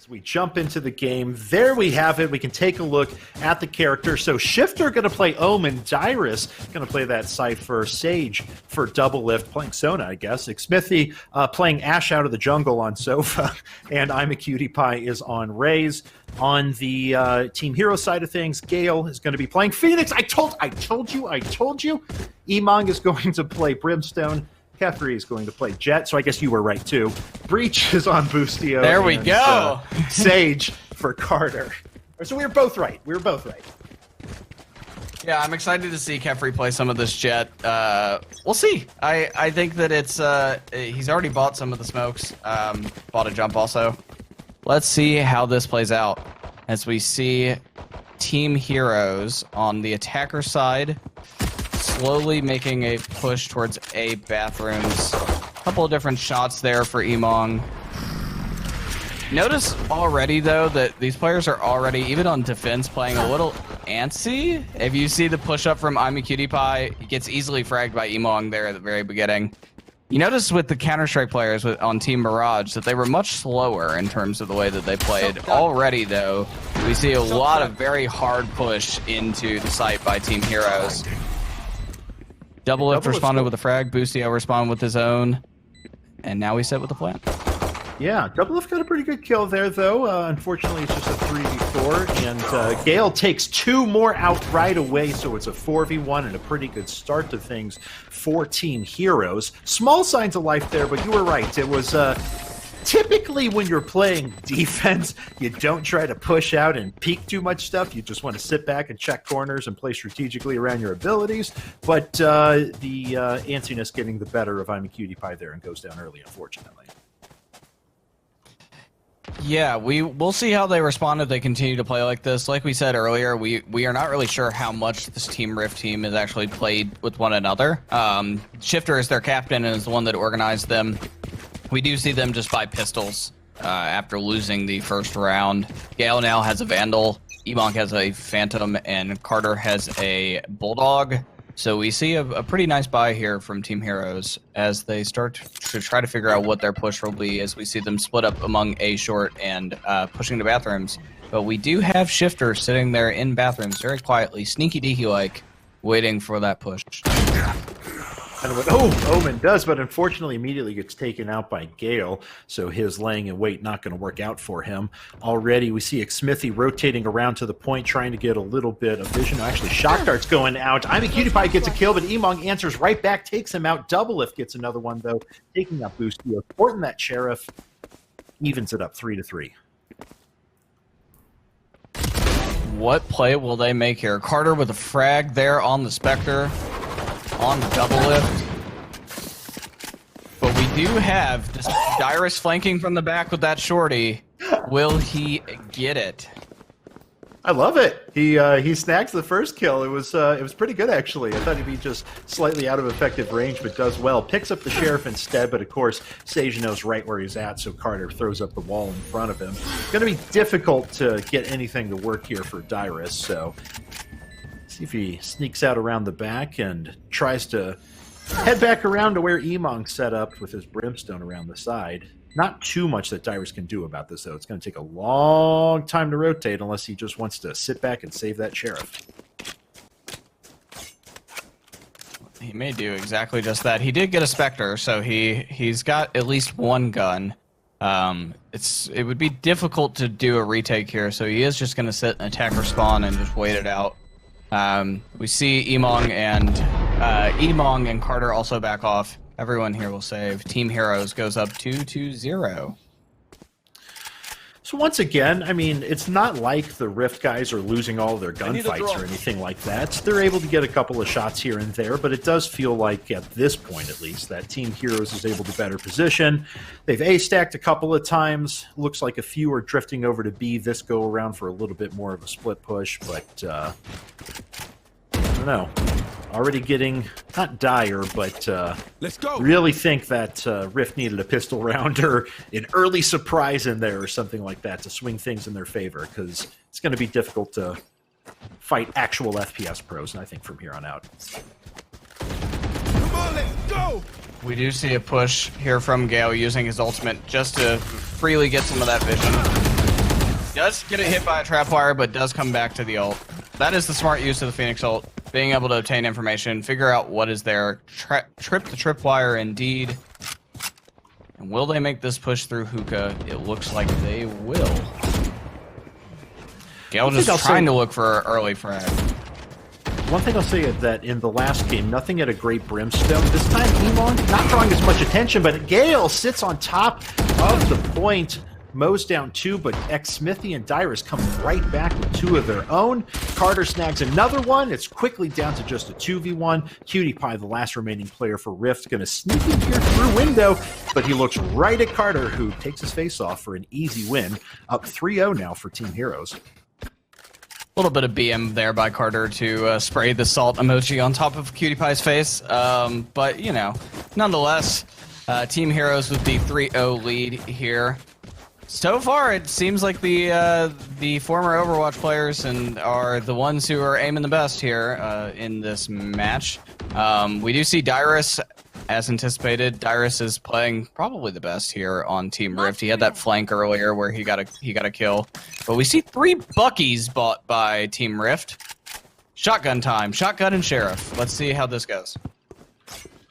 We jump into the game. There we have it. We can take a look at the character. So Shiphtur going to play Omen. Dyurs going to play that Cypher. Sage for Doublelift, playing Sona, I guess. Xmithie playing Ashe out of the jungle on Sofa. And Imaqtpie is on Raze. On the Team Hero side of things, Gale is going to be playing Phoenix. I told you. Emongg is going to play Brimstone. Kephrii is going to play Jet, so I guess you were right too. Breach is on Boostio. There we go. Sage for Carter. So we were both right. Yeah, I'm excited to see Kephrii play some of this Jet. We'll see. I think that it's he's already bought some of the smokes. Bought a jump also. Let's see how this plays out as we see Team Heroes on the attacker side slowly making a push towards A bathrooms. A couple of different shots there for Emongg. Notice already, though, that these players are already, even on defense, playing a little antsy. If you see the push-up from Imaqtpie, he gets easily fragged by Emongg there at the very beginning. You notice with the Counter-Strike players on Team Mirage that they were much slower in terms of the way that they played. Already, though, we see a lot of very hard push into the site by Team Heroes. Doublelift responded with a frag, Boostio responded with his own, and now he's set with the plan. Yeah, Doublelift got a pretty good kill there, though. Unfortunately, it's just a 3v4, and Gale takes 2 more out right away, so it's a 4v1 and a pretty good start to things for Team Heroes. Small signs of life there, but you were right. It was typically when you're playing defense, you don't try to push out and peek too much stuff. You just want to sit back and check corners and play strategically around your abilities. But the antsiness getting the better of Imaqtpie there and goes down early, unfortunately. Yeah, we'll see how they respond if they continue to play like this. Like we said earlier, we are not really sure how much this Team Rift team has actually played with one another. Shiphtur is their captain and is the one that organized them. We do see them just buy pistols after losing the first round. Gale now has a Vandal, Emongg has a Phantom, and Carter has a Bulldog. So we see a pretty nice buy here from Team Heroes as they start to try to figure out what their push will be as we see them split up among A short and pushing to bathrooms. But we do have Shiphtur sitting there in bathrooms very quietly, sneaky deaky-like, waiting for that push. Omen does, but unfortunately immediately gets taken out by Gale, so his laying in wait not going to work out for him. Already we see Xmithie rotating around to the point, trying to get a little bit of vision. Actually, shock dart's going out. Imaqtpie gets a kill, but Emongg answers right back, takes him out. Doublelift gets another one, though, taking out Boostio, supporting that Sheriff, evens it up 3-3. What play will they make here? Carter with a frag there on the Spectre. On Doublelift. But we do have Dyurs flanking from the back with that shorty. Will he get it? I love it. He snags the first kill. It was pretty good, actually. I thought he'd be just slightly out of effective range, but does well. Picks up the Sheriff instead, but of course Sage knows right where he's at, so Carter throws up the wall in front of him. It's going to be difficult to get anything to work here for Dyurs, so see if he sneaks out around the back and tries to head back around to where Emongg set up with his Brimstone around the side. Not too much that Dyurs can do about this, though. It's going to take a long time to rotate unless he just wants to sit back and save that Sheriff. He may do exactly just that. He did get a Spectre, so he's got at least one gun. It would be difficult to do a retake here, so he is just going to sit and attack or spawn and just wait it out. We see Emongg and Carter also back off. Everyone here will save. Team Heroes goes up 2-0. So once again, I mean, it's not like the Rift guys are losing all of their gunfights or anything like that. They're able to get a couple of shots here and there, but it does feel like, at this point at least, that Team Heroes is able to better position. They've A-stacked a couple of times. Looks like a few are drifting over to B this go-around for a little bit more of a split push, but I don't know. Already getting, not dire, but let's go. Really think that Rift needed a pistol round or an early surprise in there or something like that to swing things in their favor, because it's going to be difficult to fight actual FPS pros, and I think from here on out. Come on, let's go. We do see a push here from Gale using his ultimate just to freely get some of that vision. Does get hit by a trapwire, but does come back to the ult. That is the smart use of the Phoenix ult. Being able to obtain information, figure out what is there. Trip the tripwire indeed. And will they make this push through hookah? It looks like they will. Gale just trying to look for an early frag. One thing I'll say is that in the last game, nothing had a great brimstone. This time, Emongg not drawing as much attention, but Gale sits on top of the point. Mo's down 2, but Xmithie and Dyurs come right back with 2 of their own. Carter snags another one. It's quickly down to just a 2v1. Imaqtpie, the last remaining player for Rift, going to sneak in here through window, but he looks right at Carter, who takes his face off for an easy win. Up 3-0 now for Team Heroes. A little bit of BM there by Carter to spray the salt emoji on top of Imaqtpie's face. But, you know, nonetheless, Team Heroes with the 3-0 lead here. So far, it seems like the former Overwatch players are the ones who are aiming the best here in this match. We do see Dyurs, as anticipated. Dyurs is playing probably the best here on Team Rift. He had that flank earlier where he got a kill. But we see 3 Buckies bought by Team Rift. Shotgun time. Shotgun and Sheriff. Let's see how this goes.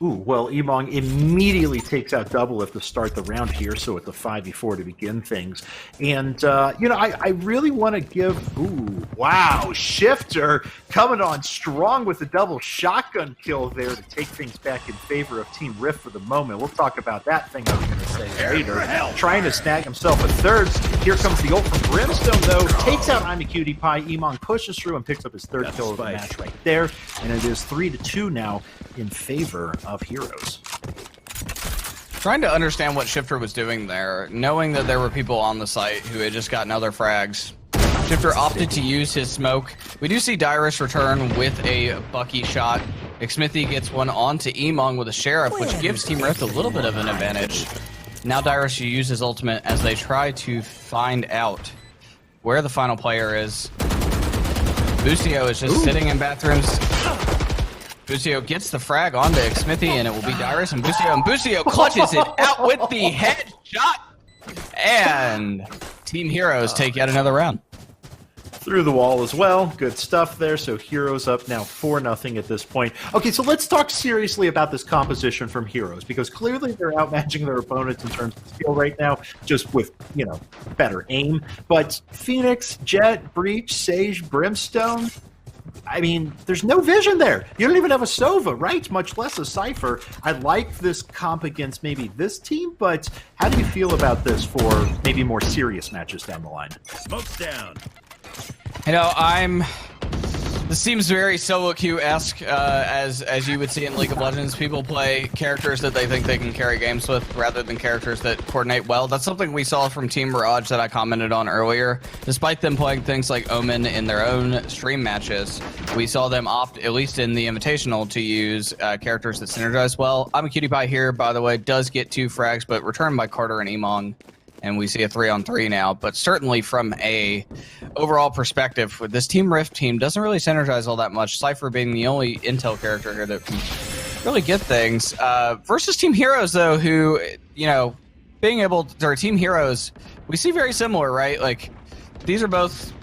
Ooh, well, Emongg immediately takes out Doublelift to start the round here, so at the 5v4 to begin things. And, you know, I really want to give... Ooh, wow, Shiphtur coming on strong with the double shotgun kill there to take things back in favor of Team Rift for the moment. We'll talk about that thing I was going to say later. Trying to snag himself a third. Here comes the ult from Brimstone, though. Takes out Imaqtpie. Emongg pushes through and picks up his third kill of the match right there. And it is 3-2 now in favor of Heroes. Trying to understand what Shiphtur was doing there, knowing that there were people on the site who had just gotten other frags. Shiphtur opted to use his smoke. We do see Dyurs return with a Bucky shot. Xmithie gets one onto Emongg with a Sheriff, which gives Team Rift a little bit of an advantage. Now Dyurs should use his ultimate as they try to find out where the final player is. Boostio is just sitting in bathrooms. Boostio gets the frag onto Xmithie, and it will be Dyurs and Boostio clutches it out with the headshot, and Team Heroes take yet another round. Through the wall as well. Good stuff there. So Heroes up now 4-0 at this point. Okay, so let's talk seriously about this composition from Heroes, because clearly they're outmatching their opponents in terms of skill right now, just with, you know, better aim. But Phoenix, Jett, Breach, Sage, Brimstone, I mean, there's no vision there. You don't even have a Sova, right? Much less a Cypher. I like this comp against maybe this team, but how do you feel about this for maybe more serious matches down the line? Smoke's down. You know, this seems very solo queue-esque, as you would see in League of Legends. People play characters that they think they can carry games with rather than characters that coordinate well. That's something we saw from Team Mirage that I commented on earlier. Despite them playing things like Omen in their own stream matches, we saw them opt, at least in the Invitational, to use characters that synergize well. Imaqtpie here, by the way, does get 2 frags, but returned by Carter and Emongg. And we see a 3-on-3 now, but certainly from a overall perspective, with this Team Rift team doesn't really synergize all that much. Cypher being the only intel character here that can really get things. Versus Team Heroes, though, who, you know, being able to, or Team Heroes, we see very similar, right? Like, these are both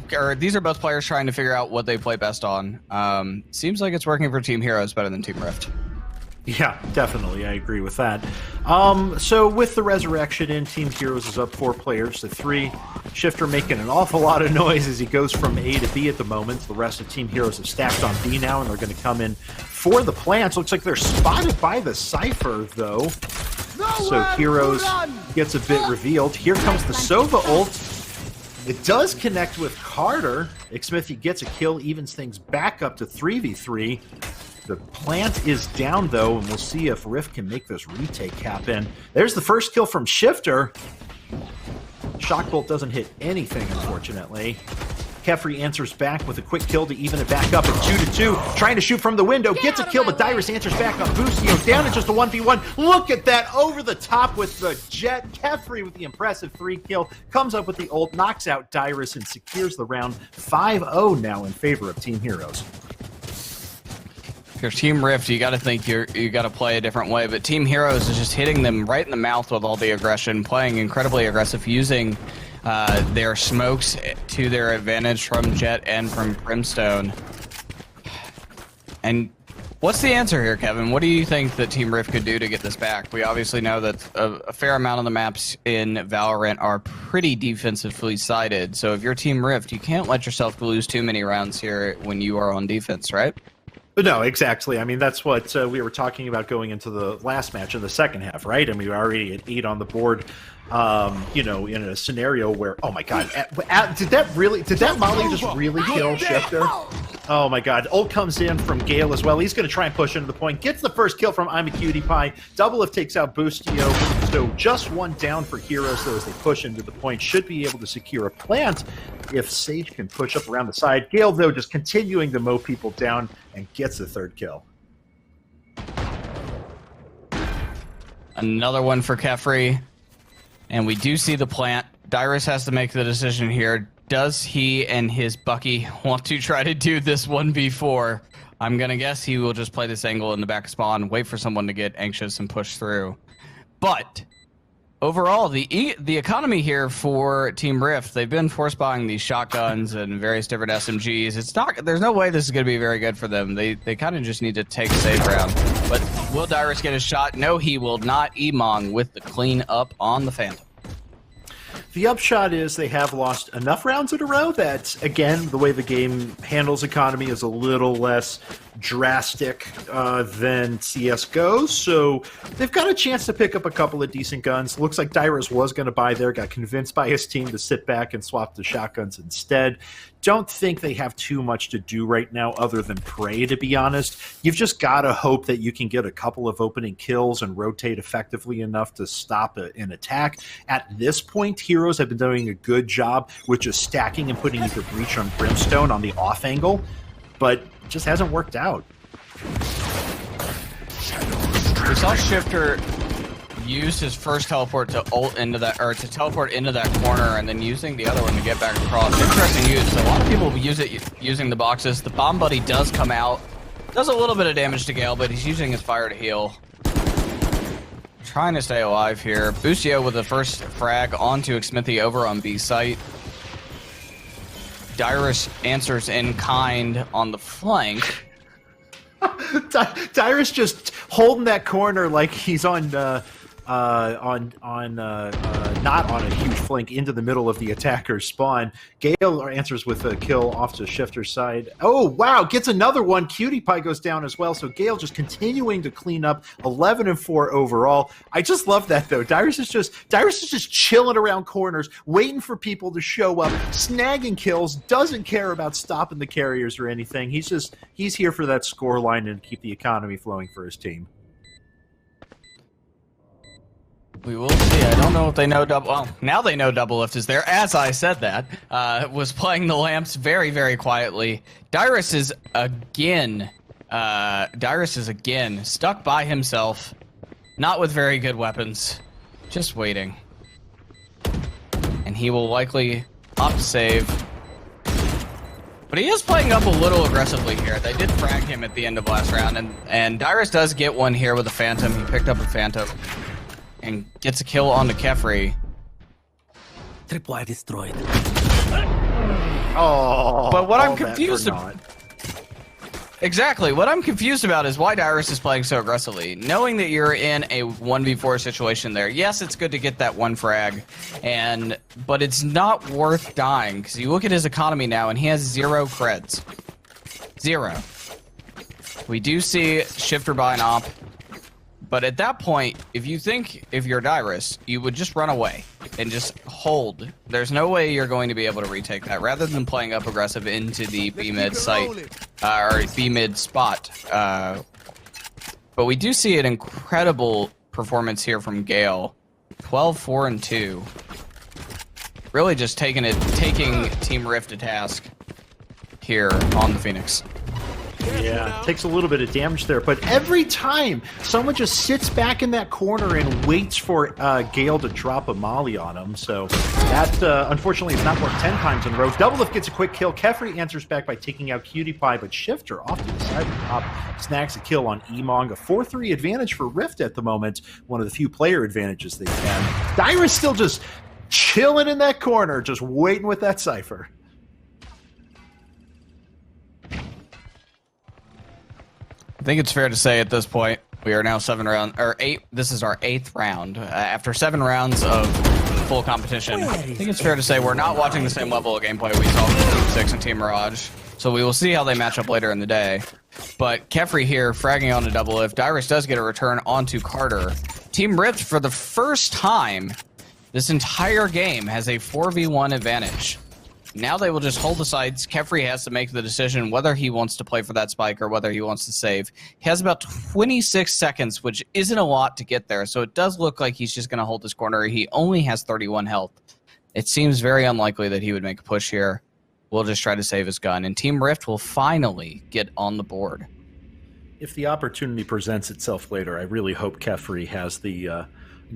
players trying to figure out what they play best on. Seems like it's working for Team Heroes better than Team Rift. Yeah, definitely. I agree with that. So with the resurrection in, Team Heroes is up 4 players to 3. Shiphtur making an awful lot of noise as he goes from A to B at the moment. The rest of Team Heroes have stacked on B now, and they're going to come in for the plants. Looks like they're spotted by the Cypher, though. So Heroes gets a bit revealed. Here comes the Sova ult. It does connect with Carter. Xmithie gets a kill, evens things back up to 3v3. The plant is down, though, and we'll see if Rift can make this retake happen. There's the first kill from Shiphtur. Shockbolt doesn't hit anything, unfortunately. Kephrii answers back with a quick kill to even it back up at 2-2. Trying to shoot from the window, gets a kill, but Dyurs answers back on Boostio. Down to just a 1v1. Look at that, over the top with the Jett. Kephrii with the impressive 3 kill. Comes up with the ult, knocks out Dyurs, and secures the round 5-0 now in favor of Team Heroes. you're Team Rift, you got to think you got to play a different way. But Team Heroes is just hitting them right in the mouth with all the aggression, playing incredibly aggressive, using their smokes to their advantage from Jet and from Brimstone. And what's the answer here, Kevin? What do you think that Team Rift could do to get this back? We obviously know that a fair amount of the maps in Valorant are pretty defensively sided. So if you're Team Rift, you can't let yourself lose too many rounds here when you are on defense, right? No, exactly. I mean, that's what we were talking about going into the last match in the second half, right? And we were already at 8 on the board. You know, in a scenario where, oh my god, did that Molly just really kill Shiphtur? Oh my god, ult comes in from Gale as well. He's going to try and push into the point. Gets the first kill from Imaqtpie. Doublelift takes out Boostio. So just one down for Heroes, though, as they push into the point. Should be able to secure a plant if Sage can push up around the side. Gale, though, just continuing to mow people down and gets the third kill. Another one for Kephrii. And we do see the plant. Dyurs has to make the decision here. Does he and his Bucky want to try to do this 1v4? I'm going to guess he will just play this angle in the back spawn, wait for someone to get anxious and push through. But overall, the economy here for Team Rift, they've been force buying these shotguns and various different SMGs. There's no way this is going to be very good for them. They kind of just need to take a safe round. But will Dyurs get a shot? No, he will not. Emongg with the clean up on the Phantom. The upshot is they have lost enough rounds in a row that, again, the way the game handles economy is a little less drastic than CSGO, so they've got a chance to pick up a couple of decent guns. Looks like Dyurs was going to buy there, got convinced by his team to sit back and swap the shotguns instead. Don't think they have too much to do right now other than pray, to be honest. You've just got to hope that you can get a couple of opening kills and rotate effectively enough to stop an attack. At this point, Heroes have been doing a good job with just stacking and putting either Breach or Brimstone on the off angle, but it just hasn't worked out. We saw Shiphtur use his first teleport to ult into that, or to teleport into that corner, and then using the other one to get back across. Interesting use. A lot of people use it using the boxes. The bomb buddy does come out, does a little bit of damage to Gale, but he's using his fire to heal. Trying to stay alive here. Boostio with the first frag onto Xmithie over on B site. Dyurs answers in kind on the flank. Dyurs just holding that corner like he's on not on a huge flank into the middle of the attacker's spawn. Gale answers with a kill off to Shiphtur's side. Oh, wow, gets another one. Imaqtpie goes down as well, so Gale just continuing to clean up. 11-4 overall. I just love that, though. Dyurs is just chilling around corners, waiting for people to show up, snagging kills, doesn't care about stopping the carriers or anything. He's here for that score line and keep the economy flowing for his team. We will see. I don't know if they know well, now they know Doublelift is there. As I said that, was playing the lamps very, very quietly. Dyurs is again stuck by himself, not with very good weapons, just waiting. And he will likely opt to save. But he is playing up a little aggressively here. They did frag him at the end of last round, and Dyurs does get one here with a Phantom. He picked up a Phantom and gets a kill on the Kephrii. Tripwire destroyed. Oh, but what I'm confused about... Exactly. What I'm confused about is why Dyurs is playing so aggressively. Knowing that you're in a 1v4 situation there, yes, it's good to get that one frag, but it's not worth dying, because you look at his economy now, and he has 0 creds. 0. We do see Shiphtur buy an op, but at that point, if you're Dyurs, you would just run away and just hold. There's no way you're going to be able to retake that, rather than playing up aggressive into the B-mid site, or B-mid spot. But we do see an incredible performance here from Gale. 12-4-2. Really just taking Team Rift to task here on the Phoenix. Yeah, takes a little bit of damage there, but every time someone just sits back in that corner and waits for Gale to drop a molly on him, so that unfortunately is not worked 10 times in a row. Doublelift gets a quick kill. Kephrii answers back by taking out Imaqtpie, but Shiphtur off to the side of the top snags a kill on Emongg. A 4-3 advantage for Rift at the moment, one of the few player advantages they can. Dyurs still just chilling in that corner, just waiting with that Cypher. I think it's fair to say at this point we are now 7 rounds or 8. This is our 8th round after 7 rounds of full competition. I think it's fair to say we're not watching the same level of gameplay we saw from Team 6 and Team Mirage. So we will see how they match up later in the day. But Kephrii here fragging on a Doublelift. Dyurs does get a return onto Carter. Team Rift for the first time this entire game has a 4v1 advantage. Now they will just hold the sides. Kephrii has to make the decision whether he wants to play for that spike or whether he wants to save. He has about 26 seconds, which isn't a lot to get there, so it does look like he's just going to hold this corner. He only has 31 health. It seems very unlikely that he would make a push here. We'll just try to save his gun, and Team Rift will finally get on the board. If the opportunity presents itself later, I really hope Kephrii has the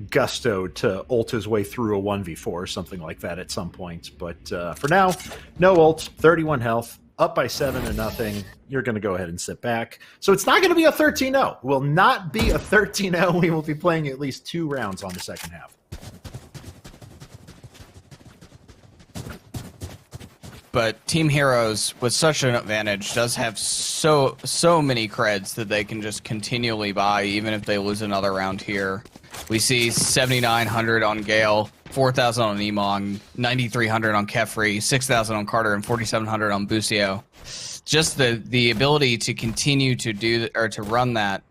gusto to ult his way through a 1v4 or something like that at some point. But for now, no ult, 31 health, up by 7-0. You're going to go ahead and sit back. So it's not going to be a 13-0. It will not be a 13-0. We will be playing at least 2 rounds on the second half. But Team Heroes, with such an advantage, does have so many creds that they can just continually buy, even if they lose another round here. We see 7,900 on Gale, 4,000 on Emongg, 9,300 on Kephrii, 6,000 on Carter, and 4,700 on Boostio. Just the ability to continue to do or to run that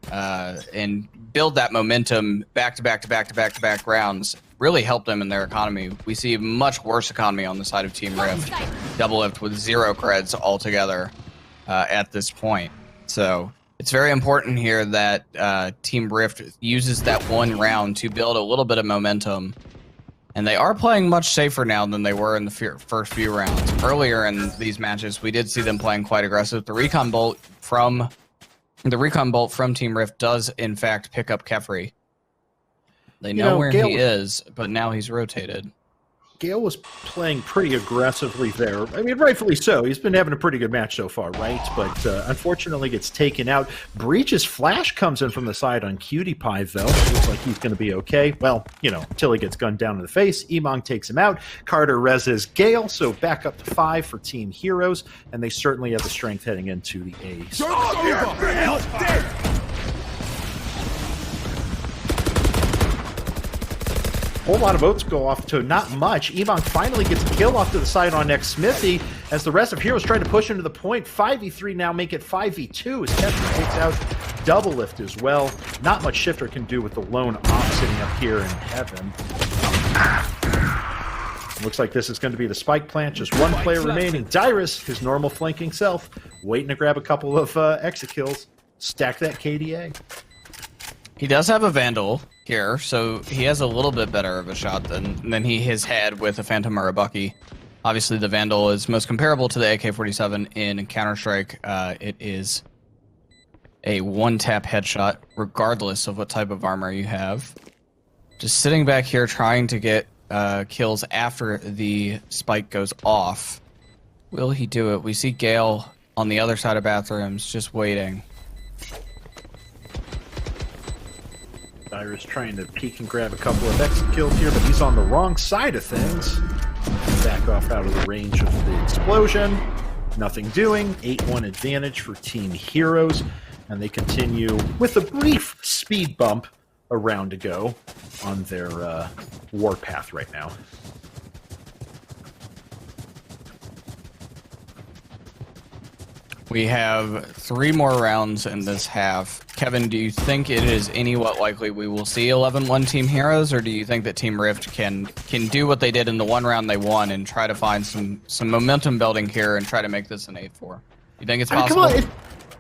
and build that momentum back to back rounds really helped them in their economy. We see a much worse economy on the side of Team Rift. Doublelift with 0 creds altogether at this point. So it's very important here that Team Rift uses that one round to build a little bit of momentum. And they are playing much safer now than they were in the first few rounds. Earlier in these matches, we did see them playing quite aggressive. The recon bolt from Team Rift does in fact pick up Kephrii. They know where he is, but now he's rotated. Gale was playing pretty aggressively there. I mean, rightfully so. He's been having a pretty good match so far, right? But unfortunately gets taken out. Breach's flash comes in from the side on Imaqtpie, though. Looks like he's going to be okay. Well, you know, until he gets gunned down in the face. Emongg takes him out. Carter reses Gale, so back up to 5 for Team Heroes, and they certainly have the strength heading into the A's. Whole lot of votes go off to not much. Emongg finally gets a kill off to the side on Xmithie as the rest of Heroes try to push into the point. 5v3 now make it 5v2 as Kephrii takes out Doublelift as well. Not much Shiphtur can do with the lone op sitting up here in heaven. Looks like this is going to be the spike plant. Just one player remaining. Dyurs, his normal flanking self, waiting to grab a couple of exit kills. Stack that KDA. He does have a Vandal here, so he has a little bit better of a shot than he has had with a Phantom or a Bucky. Obviously, the Vandal is most comparable to the AK-47 in Counter-Strike. It is a one-tap headshot, regardless of what type of armor you have. Just sitting back here trying to get kills after the spike goes off. Will he do it? We see Gale on the other side of bathrooms, just waiting. Dyurs trying to peek and grab a couple of exit kills here, but he's on the wrong side of things. Back off out of the range of the explosion. Nothing doing. 8-1 advantage for Team Heroes. And they continue with a brief speed bump a round to go on their warpath right now. We have 3 more rounds in this half. Kevin, do you think it is anywhat likely we will see 11-1 Team Heroes, or do you think that Team Rift can do what they did in the one round they won and try to find some momentum building here and try to make this an 8-4? You think it's possible? Come on.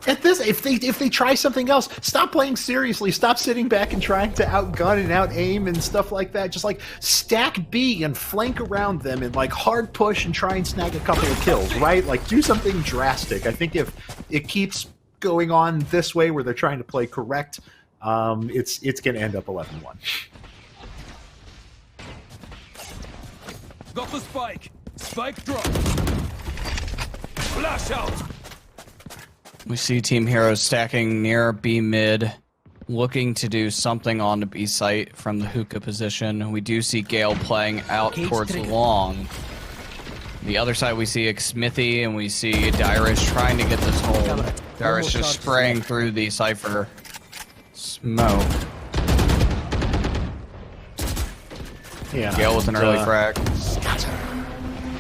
At this, if they try something else, stop playing seriously. Stop sitting back and trying to outgun and out-aim and stuff like that. Just like stack B and flank around them and like hard push and try and snag a couple of kills, right? Like do something drastic. I think if it keeps going on this way where they're trying to play correct, it's going to end up 11-1. Got the spike. Spike drop. Flash out. We see Team Heroes stacking near B mid, looking to do something on the B site from the hookah position. We do see Gale playing out towards long. The other side, we see Xmithie, and we see Dyurs trying to get this home. Dyurs just spraying through the Cypher smoke. Yeah, Gale with an early frag.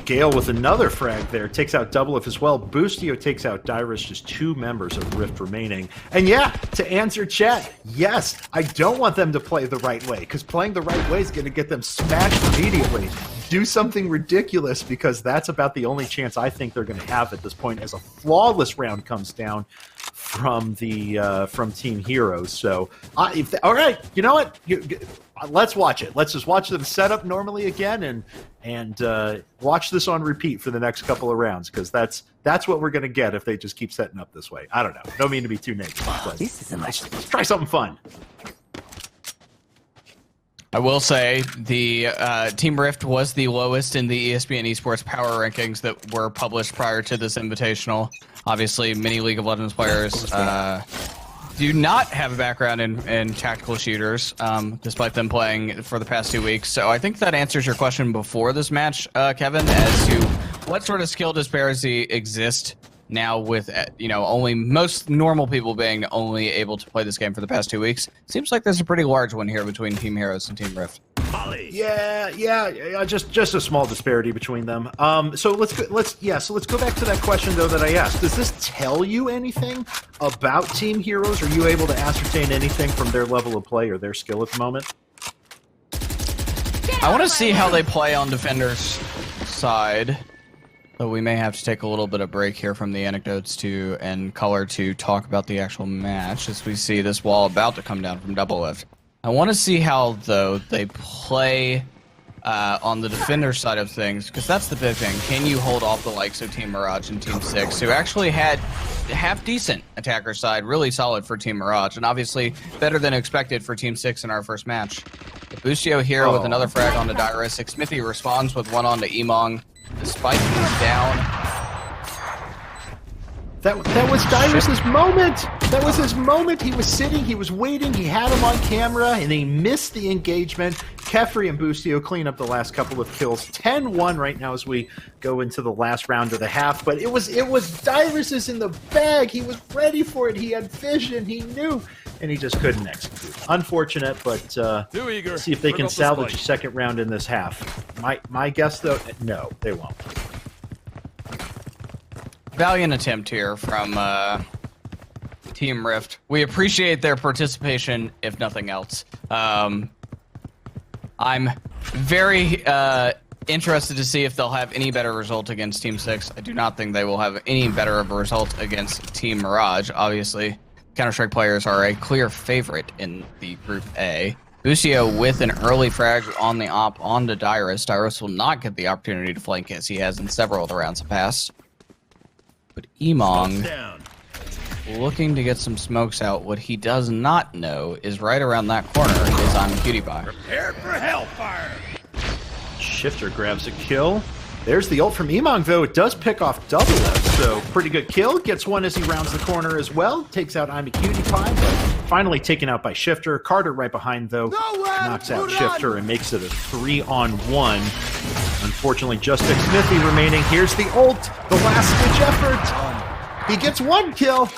Gale with another frag there, takes out Doublelift as well. Boostio takes out Dyurs, just 2 members of Rift remaining. And yeah, to answer chat, yes, I don't want them to play the right way, because playing the right way is going to get them smashed immediately. Do something ridiculous, because that's about the only chance I think they're going to have at this point, as a flawless round comes down from the from Team Heroes. So, all right, you know what? Let's watch it. Let's just watch them set up normally again, and watch this on repeat for the next couple of rounds, because that's what we're going to get if they just keep setting up this way. I don't know. Don't mean to be too negative, but let's try something fun. I will say the Team Rift was the lowest in the ESPN Esports power rankings that were published prior to this invitational. Obviously, many League of Legends players do not have a background in tactical shooters, despite them playing for the past 2 weeks. So I think that answers your question before this match, Kevin, as to what sort of skill disparity exists now with, only most normal people being only able to play this game for the past 2 weeks. Seems like there's a pretty large one here between Team Heroes and Team Rift. Yeah, just a small disparity between them. So let's go back to that question though that I asked. Does this tell you anything about Team Heroes? Are you able to ascertain anything from their level of play or their skill at the moment? I want to see how they play on Defender's side. So we may have to take a little bit of break here from the anecdotes and color to talk about the actual match, as we see this wall about to come down from Doublelift. I want to see how, though, they play on the defender side of things, because that's the big thing. Can you hold off the likes of Team Mirage and Team 6, who actually had half-decent attacker side, really solid for Team Mirage, and obviously better than expected for Team 6 in our first match. Boostio here with another frag on the Dyurs. Xmithie responds with one on to Emongg. The spike is down. That was Dyurs' moment. That was his moment. He was sitting, he was waiting, he had him on camera, and he missed the engagement. Kephrii and Boostio clean up the last couple of kills. 10-1 right now as we go into the last round of the half. But it was Dyurs' in the bag. He was ready for it. He had vision. He knew. And he just couldn't execute. Unfortunate, but see if they can salvage a second round in this half. My guess, though, no, they won't. Valiant attempt here from Team Rift. We appreciate their participation, if nothing else. I'm very interested to see if they'll have any better result against Team 6. I do not think they will have any better of a result against Team Mirage. Obviously, Counter-Strike players are a clear favorite in the Group A. Boostio with an early frag on the op onto Dyurs. Dyurs will not get the opportunity to flank as he has in several of the rounds past. But Emongg, looking to get some smokes out. What he does not know is right around that corner is Imaqtpie. Prepare for hellfire. Shiphtur grabs a kill. There's the ult from Emongg, though. It does pick off Doublelift, so pretty good kill. Gets one as he rounds the corner as well. Takes out Imaqtpie, but finally taken out by Shiphtur. Carter right behind, though, knocks out Shiphtur and makes it a 3-on-1. Unfortunately, just Xmithie remaining. Here's the ult, the last-ditch effort. He gets one kill.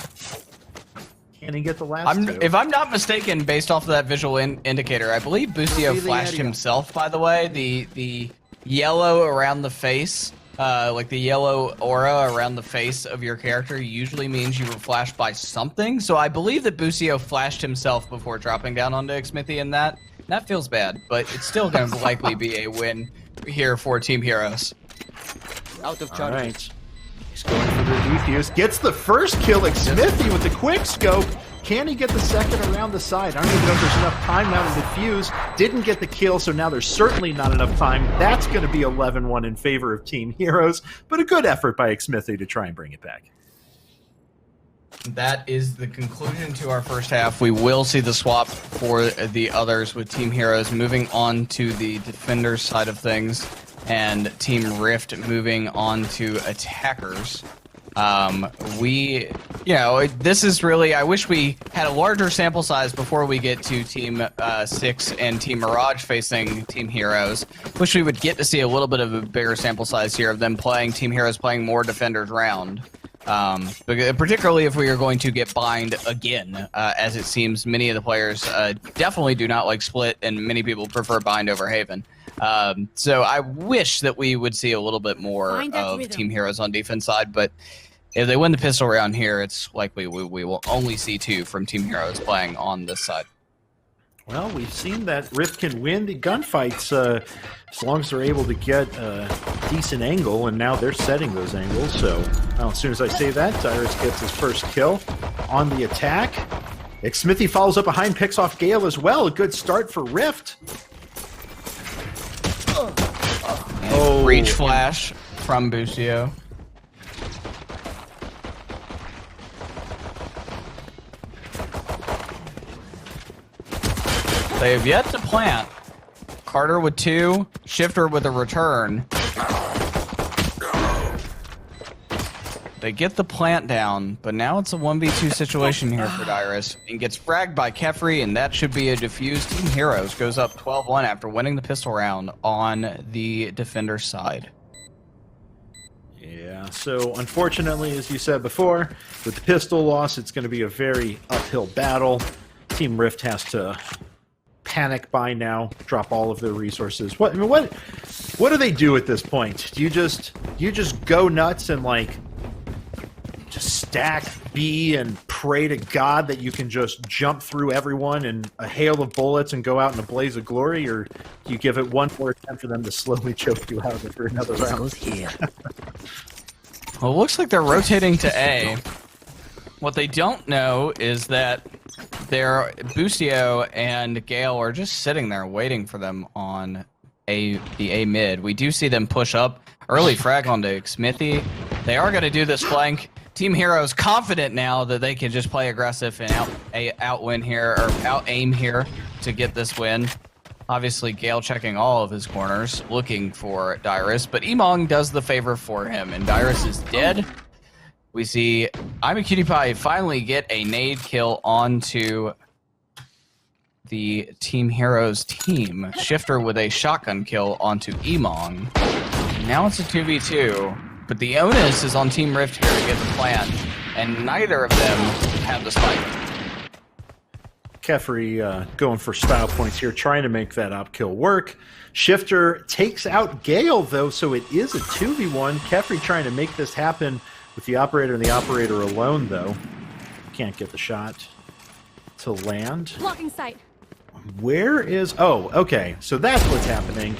Can he get the last two? If I'm not mistaken, based off of that visual indicator, I believe Boostio flashed himself, by the way. The yellow around the face, like the yellow aura around the face of your character usually means you were flashed by something. So I believe that Boostio flashed himself before dropping down onto Xmithie in that. That feels bad, but it's still going to likely be a win here for Team Heroes. Out of charge. All right. He's going for the defuse. Gets the first kill. Xmithie with the quick scope. Can he get the second around the side? I don't even know if there's enough time now to defuse. Didn't get the kill, so now there's certainly not enough time. That's going to be 11-1 in favor of Team Heroes, but a good effort by Xmithie to try and bring it back. That is the conclusion to our first half. We will see the swap for the others with Team Heroes moving on to the defenders side of things and Team Rift moving on to attackers. This is really, I wish we had a larger sample size before we get to Team 6 and Team Mirage facing Team Heroes. Wish we would get to see a little bit of a bigger sample size here of them playing, Team Heroes playing more defenders round. Particularly if we are going to get bind again, as it seems many of the players definitely do not like split, and many people prefer bind over Haven. So I wish that we would see a little bit more of Team Heroes on defense side, but if they win the pistol round here, it's likely we will only see 2 from Team Heroes playing on this side. Well, we've seen that Rift can win the gunfights as long as they're able to get a decent angle, and now they're setting those angles. So as soon as I say that, Dyurs gets his first kill on the attack. Xmithie follows up behind, picks off Gale as well. A good start for Rift. Breach flash from Boostio. They have yet to plant. Carter with 2, Shiphtur with a return. They get the plant down, but now it's a 1v2 situation here for Dyurs, and gets fragged by Kephrii, and that should be a defused. Team Heroes goes up 12-1 after winning the pistol round on the defender side. Yeah, so unfortunately, as you said before, with the pistol loss, it's going to be a very uphill battle. Team Rift has to panic by now, drop all of their resources. What do they do at this point? Do you just go nuts and like just stack B and pray to God that you can just jump through everyone in a hail of bullets and go out in a blaze of glory, or do you give it one more attempt for them to slowly choke you out of it for another round? Goes here. Well, it looks like they're rotating to A. What they don't know is that their Boostio and Gale are just sitting there waiting for them on the A mid. We do see them push up. Early frag onto Xmithie. They are going to do this flank. Team Heroes confident now that they can just play aggressive and out-win here, or out-aim here to get this win. Obviously, Gale checking all of his corners, looking for Dyurs, but Emongg does the favor for him, and Dyurs is dead. We see Imaqtpie finally get a nade kill onto the Team Heroes team. Shiphtur with a shotgun kill onto Emongg. Now it's a 2v2, but the onus is on Team Rift here to get the plant, and neither of them have the spike. Kephrii going for style points here, trying to make that op kill work. Shiphtur takes out Gale, though, so it is a 2v1. Kephrii trying to make this happen with the operator and the operator alone, though. Can't get the shot to land. Blocking sight. Where is... Oh, okay. So that's what's happening.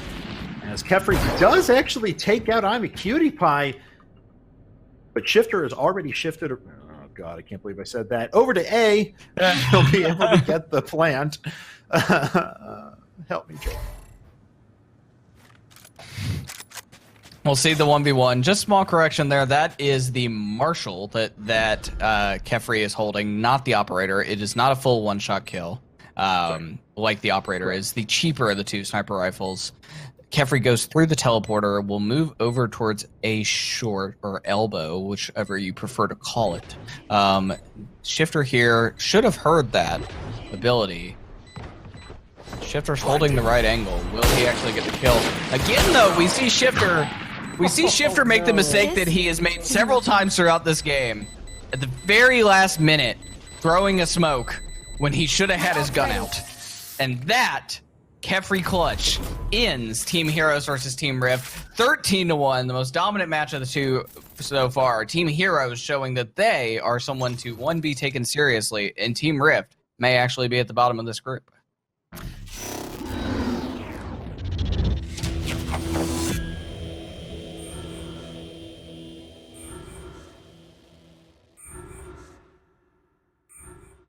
As Kephrii does actually take out Imaqtpie, but Shiphtur has already shifted... Oh, God, I can't believe I said that. Over to A. He'll be able to get the plant. Help me, Joe. We'll see the 1v1. Just small correction there. That is the Marshal that Kephrii is holding, not the Operator. It is not a full one-shot kill, like the Operator is. The cheaper of the 2 sniper rifles. Kephrii goes through the teleporter, will move over towards a short or elbow, whichever you prefer to call it. Shiphtur here should have heard that ability. Shiphtur's holding the right angle. Will he actually get the kill? Again, though, we see Shiphtur make the mistake that he has made several times throughout this game. At the very last minute, throwing a smoke when he should have had his gun out. And that, Kephrii clutch, ends Team Heroes versus Team Rift 13-1, the most dominant match of the 2 so far. Team Heroes showing that they are someone to, 1, be taken seriously, and Team Rift may actually be at the bottom of this group.